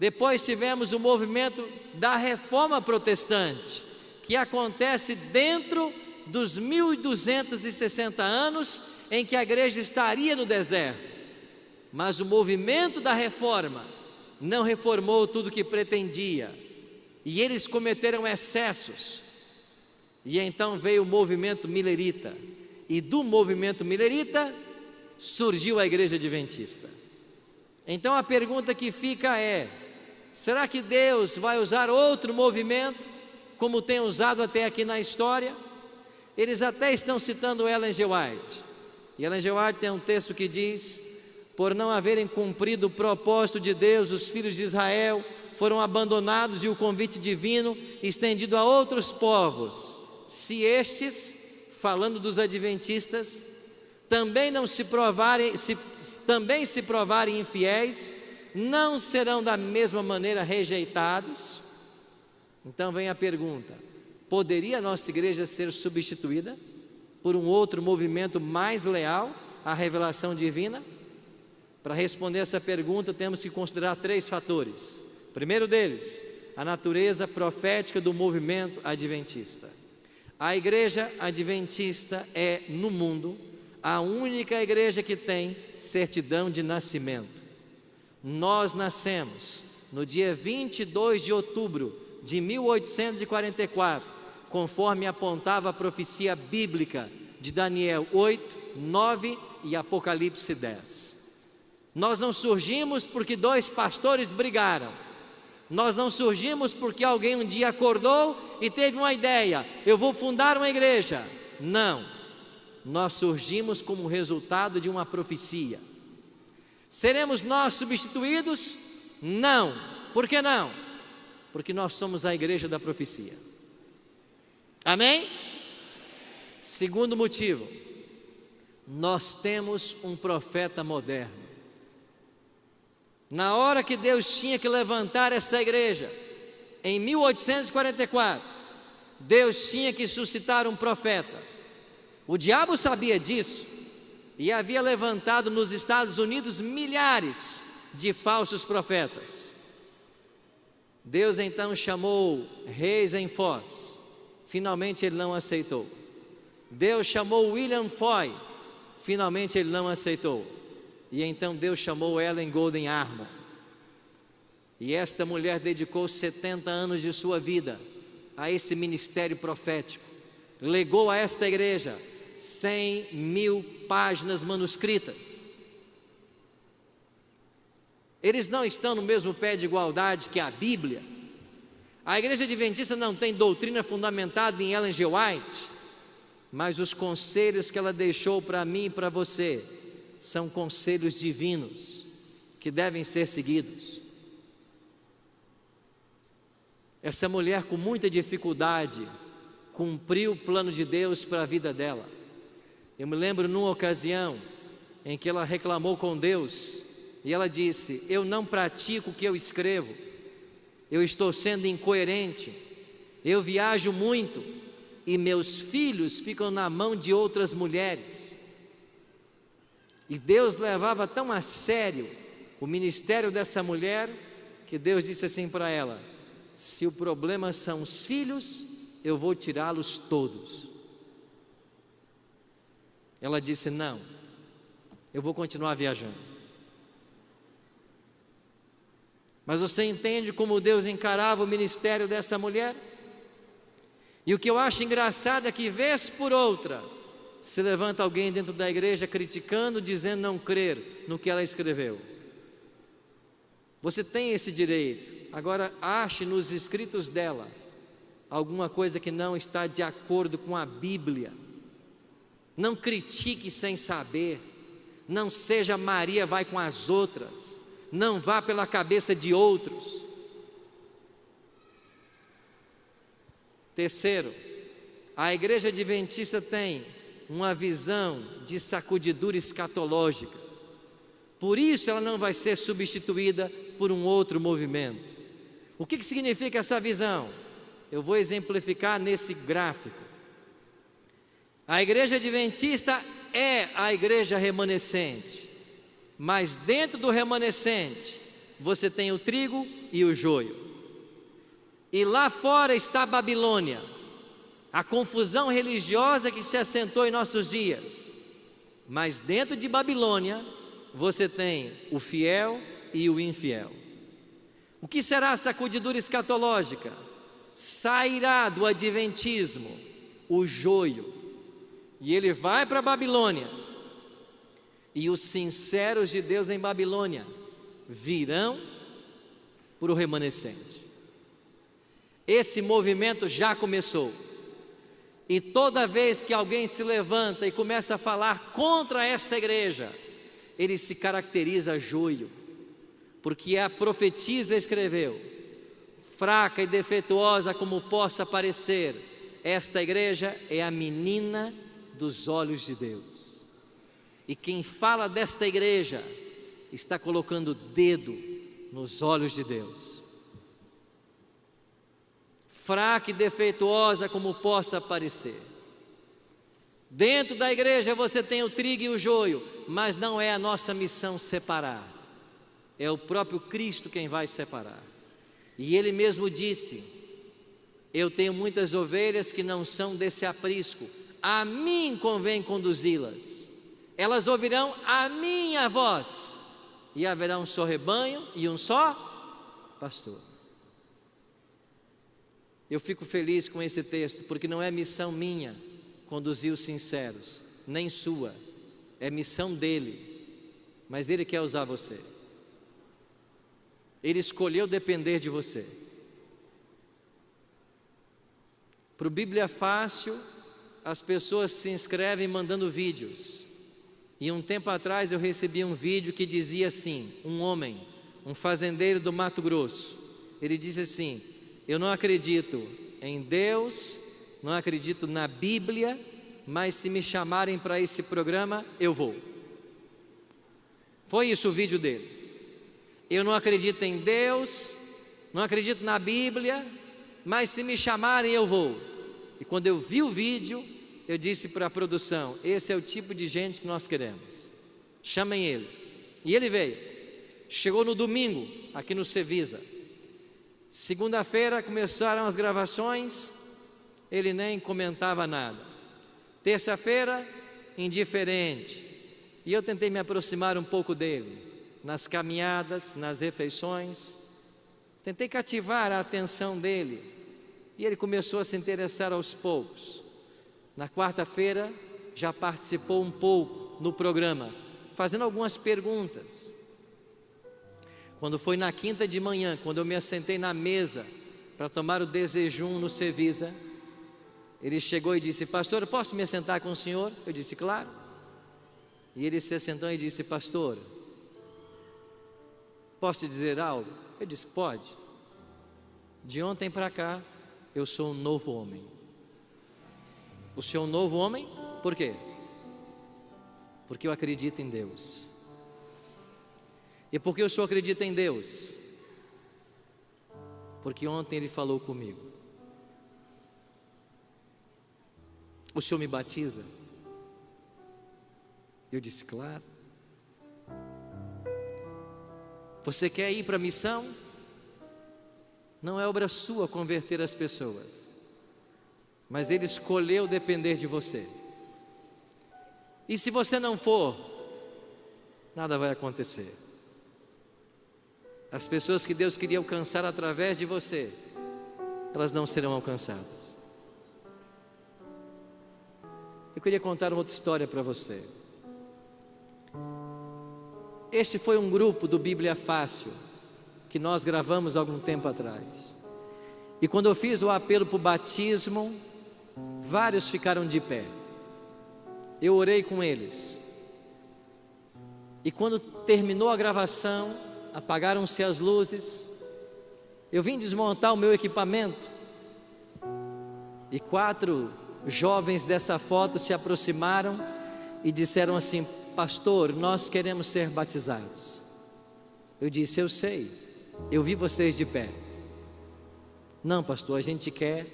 Depois tivemos o movimento da Reforma Protestante, que acontece dentro dos 1260 anos em que a igreja estaria no deserto. Mas o movimento da reforma não reformou tudo o que pretendia, e eles cometeram excessos. E então veio o movimento milerita, e do movimento milerita surgiu a igreja adventista. Então a pergunta que fica é: será que Deus vai usar outro movimento, como tem usado até aqui na história? Eles até estão citando Ellen G. White, e Ellen G. White tem um texto que diz: por não haverem cumprido o propósito de Deus, os filhos de Israel foram abandonados e o convite divino estendido a outros povos. Se estes, falando dos adventistas, também se provarem infiéis, não serão da mesma maneira rejeitados. Então vem a pergunta: poderia a nossa igreja ser substituída por um outro movimento mais leal à revelação divina? Para responder essa pergunta, temos que considerar 3 fatores. O primeiro deles, a natureza profética do movimento adventista. A igreja adventista é, no mundo, a única igreja que tem certidão de nascimento. Nós nascemos no dia 22 de outubro de 1844, conforme apontava a profecia bíblica de Daniel 8, 9 e Apocalipse 10. Nós não surgimos porque 2 pastores brigaram. Nós não surgimos porque alguém um dia acordou e teve uma ideia: eu vou fundar uma igreja. Não, nós surgimos como resultado de uma profecia. Seremos nós substituídos? Não. Por que não? Porque nós somos a igreja da profecia. Amém? Segundo motivo, nós temos um profeta moderno. Na hora que Deus tinha que levantar essa igreja, em 1844, Deus tinha que suscitar um profeta. O diabo sabia disso e havia levantado nos Estados Unidos milhares de falsos profetas. Deus então chamou Reis em Foz, finalmente ele não aceitou. Deus chamou William Foy, finalmente ele não aceitou. E então Deus chamou Ellen Golden Armor. E esta mulher dedicou 70 anos de sua vida a esse ministério profético. Legou a esta igreja 100.000 páginas manuscritas. Eles não estão no mesmo pé de igualdade que a Bíblia. A igreja adventista não tem doutrina fundamentada em Ellen G. White, mas os conselhos que ela deixou para mim e para você são conselhos divinos que devem ser seguidos. Essa mulher, com muita dificuldade, cumpriu o plano de Deus para a vida dela. Eu me lembro numa ocasião em que ela reclamou com Deus e ela disse: eu não pratico o que eu escrevo, eu estou sendo incoerente, eu viajo muito e meus filhos ficam na mão de outras mulheres. E Deus levava tão a sério o ministério dessa mulher que Deus disse assim para ela: se o problema são os filhos, eu vou tirá-los todos. Ela disse: não, eu vou continuar viajando. Mas você entende como Deus encarava o ministério dessa mulher? E o que eu acho engraçado é que, vez por outra, se levanta alguém dentro da igreja criticando, dizendo não crer no que ela escreveu. Você tem esse direito. Agora, ache nos escritos dela alguma coisa que não está de acordo com a Bíblia. Não critique sem saber. Não seja Maria vai com as outras. Não vá pela cabeça de outros. Terceiro, a igreja adventista tem uma visão de sacudidura escatológica. Por isso ela não vai ser substituída por um outro movimento. O que significa essa visão? Eu vou exemplificar nesse gráfico. A igreja adventista é a igreja remanescente, mas dentro do remanescente você tem o trigo e o joio. E lá fora está a Babilônia, a confusão religiosa que se assentou em nossos dias. Mas dentro de Babilônia você tem o fiel e o infiel. O que será a sacudidura escatológica? Sairá do adventismo o joio, e ele vai para a Babilônia, e os sinceros de Deus em Babilônia virão para o remanescente. Esse movimento já começou, e toda vez que alguém se levanta e começa a falar contra essa igreja, ele se caracteriza joio, porque a profetisa escreveu: fraca e defeituosa como possa parecer, esta igreja é a menina dos olhos de Deus. E quem fala desta igreja está colocando o dedo nos olhos de Deus. Fraca e defeituosa como possa parecer. Dentro da igreja você tem o trigo e o joio, mas não é a nossa missão separar. É o próprio Cristo quem vai separar. E Ele mesmo disse: eu tenho muitas ovelhas que não são desse aprisco, a mim convém conduzi-las. Elas ouvirão a minha voz, e haverá um só rebanho e um só pastor. Eu fico feliz com esse texto, porque não é missão minha conduzir os sinceros, nem sua, é missão dele, mas Ele quer usar você. Ele escolheu depender de você. Para o Bíblia Fácil, as pessoas se inscrevem mandando vídeos. E um tempo atrás eu recebi um vídeo que dizia assim: um homem, um fazendeiro do Mato Grosso, ele disse assim: eu não acredito em Deus, não acredito na Bíblia, mas se me chamarem para esse programa, eu vou. Foi isso o vídeo dele. Eu não acredito em Deus, não acredito na Bíblia, mas se me chamarem eu vou. E quando eu vi o vídeo, eu disse para a produção: esse é o tipo de gente que nós queremos, chamem ele. E ele veio, chegou no domingo aqui no Cevisa, Segunda-feira começaram as gravações, ele nem comentava nada. Terça-feira, indiferente. E eu tentei me aproximar um pouco dele, nas caminhadas, nas refeições. Tentei cativar a atenção dele. E ele começou a se interessar aos poucos. Na quarta-feira, já participou um pouco no programa, fazendo algumas perguntas. Quando foi na quinta de manhã, quando eu me assentei na mesa para tomar o desjejum no Cevisa, ele chegou e disse: pastor, eu posso me assentar com o senhor? Eu disse: claro. E ele se assentou e disse: pastor, posso te dizer algo? Eu disse: pode. De ontem para cá, eu sou um novo homem. O senhor é um novo homem? Por quê? Porque eu acredito em Deus. E por que o senhor acredita em Deus? Porque ontem ele falou comigo. O senhor me batiza? Eu disse: claro. Você quer ir para a missão? Não é obra sua converter as pessoas, mas ele escolheu depender de você. E se você não for, nada vai acontecer. As pessoas que Deus queria alcançar através de você, elas não serão alcançadas. Eu queria contar uma outra história para você. Este foi um grupo do Bíblia Fácil, que nós gravamos há algum tempo atrás. E quando eu fiz o apelo para o batismo, vários ficaram de pé. Eu orei com eles. E quando terminou a gravação, apagaram-se as luzes, eu vim desmontar o meu equipamento, e 4 jovens dessa foto se aproximaram e disseram assim: pastor, nós queremos ser batizados. Eu disse: eu sei, eu vi vocês de pé. Não, pastor, a gente quer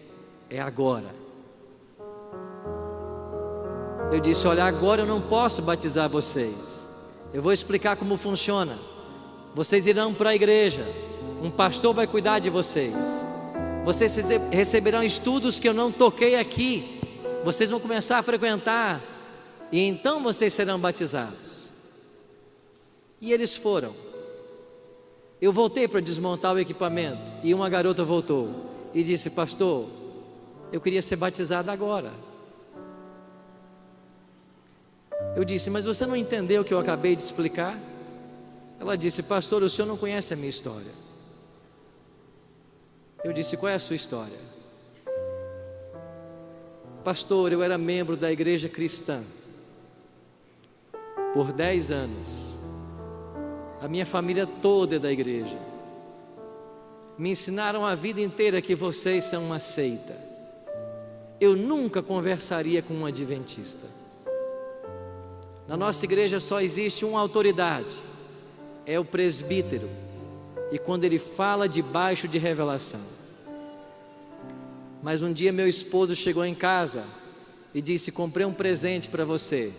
é agora. Eu disse: olha, agora eu não posso batizar vocês. Eu vou explicar como funciona. Vocês irão para a igreja, um pastor vai cuidar de vocês. Vocês receberão estudos que eu não toquei aqui. Vocês vão começar a frequentar, e então vocês serão batizados. E eles foram. Eu voltei para desmontar o equipamento, e uma garota voltou e disse: pastor, eu queria ser batizada agora. Eu disse: mas você não entendeu o que eu acabei de explicar? Ela disse: pastor, o senhor não conhece a minha história. Eu disse: qual é a sua história? Pastor, eu era membro da igreja cristã por 10 anos. A minha família toda é da igreja. Me ensinaram a vida inteira que vocês são uma seita. Eu nunca conversaria com um adventista. Na nossa igreja só existe uma autoridade, é o presbítero, e quando ele fala debaixo de revelação. Mas um dia meu esposo chegou em casa e disse: comprei um presente para você,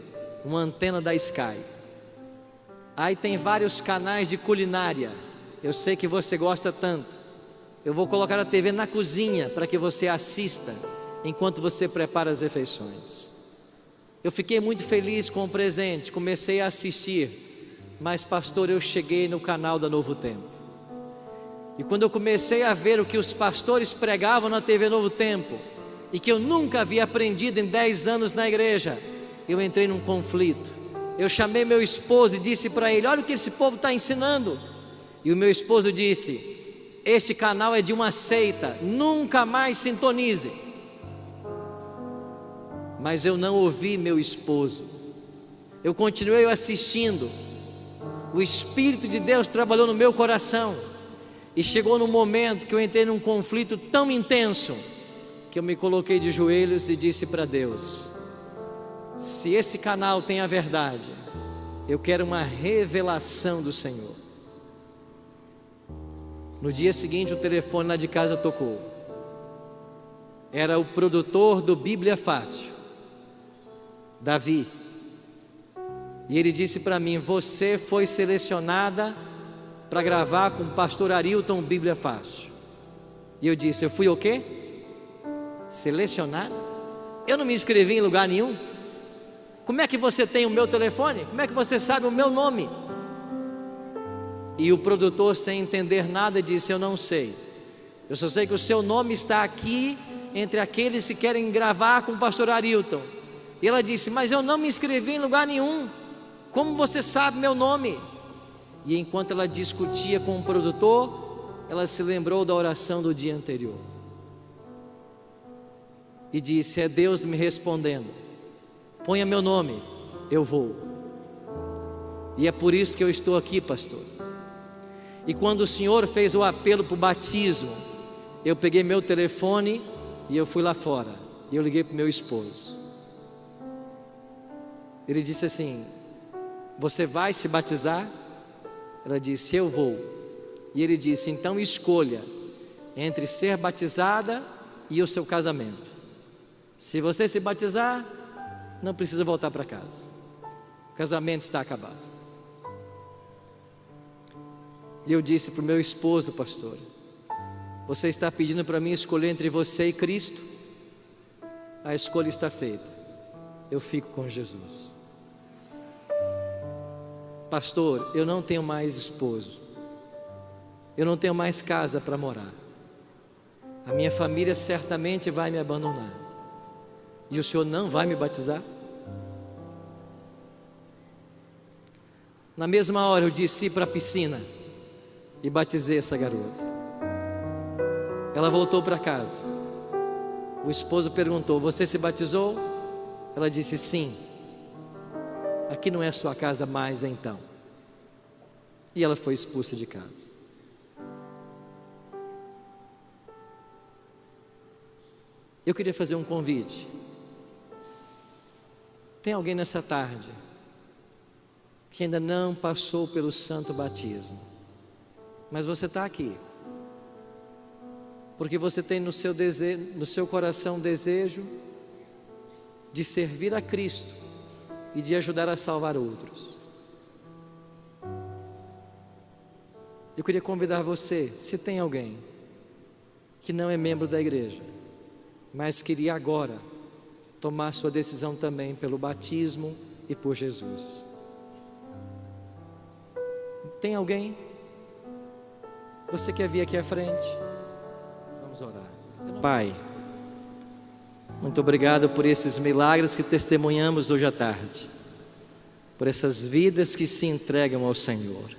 uma antena da Sky. Aí tem vários canais de culinária, eu sei que você gosta tanto. Eu vou colocar a TV na cozinha para que você assista enquanto você prepara as refeições. Eu fiquei muito feliz com o presente, comecei a assistir. Mas pastor, eu cheguei no canal da Novo Tempo, e quando eu comecei a ver o que os pastores pregavam na TV Novo Tempo, e que eu nunca havia aprendido em 10 anos na igreja, eu entrei num conflito. Eu chamei meu esposo e disse para ele: olha o que esse povo está ensinando. E o meu esposo disse: este canal é de uma seita, nunca mais sintonize. Mas eu não ouvi meu esposo, eu continuei assistindo. O Espírito de Deus trabalhou no meu coração, e chegou num momento que eu entrei num conflito tão intenso, que eu me coloquei de joelhos e disse para Deus: se esse canal tem a verdade, eu quero uma revelação do Senhor. No dia seguinte o telefone lá de casa tocou. Era o produtor do Bíblia Fácil, Davi. E ele disse para mim: você foi selecionada para gravar com o pastor Arilton Bíblia Fácil. E eu disse: eu fui o quê? Selecionado? Eu não me inscrevi em lugar nenhum. Como é que você tem o meu telefone? Como é que você sabe o meu nome? E o produtor, sem entender nada, disse: eu não sei. Eu só sei que o seu nome está aqui entre aqueles que querem gravar com o pastor Arilton. E ela disse: mas eu não me inscrevi em lugar nenhum. Como você sabe meu nome? E enquanto ela discutia com o produtor, ela se lembrou da oração do dia anterior. E disse: é Deus me respondendo. Ponha meu nome, eu vou. E é por isso que eu estou aqui, pastor. E quando o Senhor fez o apelo para o batismo, eu peguei meu telefone e eu fui lá fora. E eu liguei para o meu esposo. Ele disse assim: você vai se batizar? Ela disse: eu vou. E ele disse: então escolha entre ser batizada e o seu casamento. Se você se batizar, não precisa voltar para casa. O casamento está acabado. E eu disse para o meu esposo: pastor, você está pedindo para mim escolher entre você e Cristo? A escolha está feita. Eu fico com Jesus. Pastor, eu não tenho mais esposo. Eu não tenho mais casa para morar. A minha família certamente vai me abandonar. E o senhor não vai me batizar? Na mesma hora eu disse para a piscina e batizei essa garota. Ela voltou para casa. O esposo perguntou: você se batizou? Ela disse: sim. Aqui não é a sua casa mais então. E ela foi expulsa de casa. Eu queria fazer um convite. Tem alguém nessa tarde que ainda não passou pelo santo batismo, mas você está aqui porque você tem no seu coração desejo de servir a Cristo e de ajudar a salvar outros. Eu queria convidar você, se tem alguém que não é membro da igreja, mas queria agora tomar sua decisão também pelo batismo e por Jesus. Tem alguém? Você quer vir aqui à frente? Vamos orar. Pai, muito obrigado por esses milagres que testemunhamos hoje à tarde, por essas vidas que se entregam ao Senhor.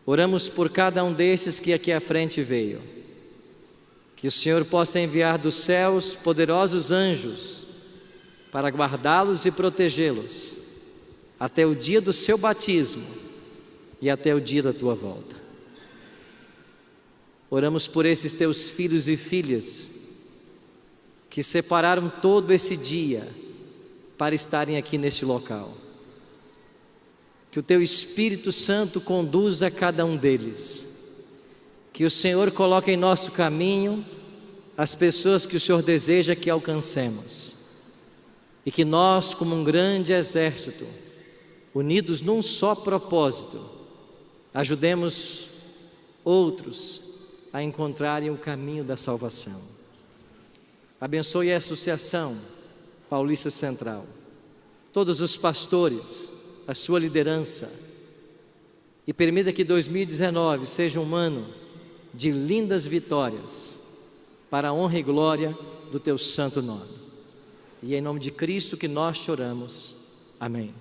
Oramos por cada um destes que aqui à frente veio, que o Senhor possa enviar dos céus poderosos anjos para guardá-los e protegê-los até o dia do seu batismo e até o dia da tua volta. Oramos por esses teus filhos e filhas que separaram todo esse dia para estarem aqui neste local. Que o teu Espírito Santo conduza cada um deles. Que o Senhor coloque em nosso caminho as pessoas que o Senhor deseja que alcancemos. E que nós, como um grande exército, unidos num só propósito, ajudemos outros a encontrarem o caminho da salvação. Abençoe a Associação Paulista Central, todos os pastores, a sua liderança, e permita que 2019 seja um ano de lindas vitórias, para a honra e glória do teu santo nome. E é em nome de Cristo que nós choramos. Amém.